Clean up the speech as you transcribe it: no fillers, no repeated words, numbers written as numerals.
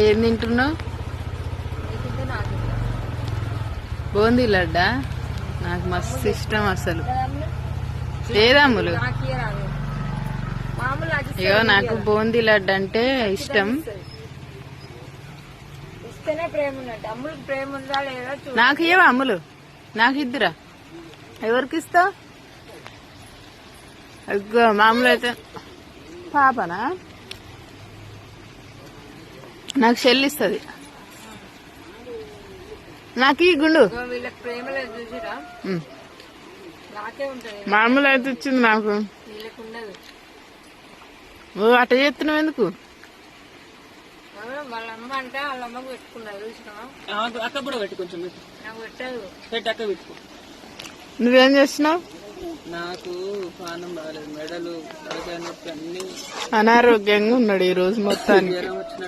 ఏం తింటున్నావు? బూందీ లడ్డా నాకు మస్తు ఇష్టం అసలు. ఏదమ్ములు అయ్యో నాకు బూందీ లడ్డు అంటే ఇష్టం. నాకు ఏవా అమ్ములు, నాకు ఇద్దురా. ఎవరికి ఇస్తావు? మామూలు అయితే పాపనా నాకు చెల్లిస్తుంది. నాకు ఈ గుండు మామూలు అయితే ఇచ్చింది నాకు. నువ్వు అట్ట చేస్తున్నావు ఎందుకు? వాళ్ళమ్మ అంటే వాళ్ళమ్మకు పెట్టుకున్నారు. అక్క కూడా పెట్టి కొంచెం నాకు పెట్టదు. పెట్టి అక్క పెట్టుకో. నువ్వేం చేస్తున్నావు? నాకు పానం బాగాలేదు, మెడలు తలకాయ నొప్పి అన్ని అనారోగ్యంగా ఉన్నాడు ఈ రోజు మొత్తానికి. జ్వరం వచ్చినట్టు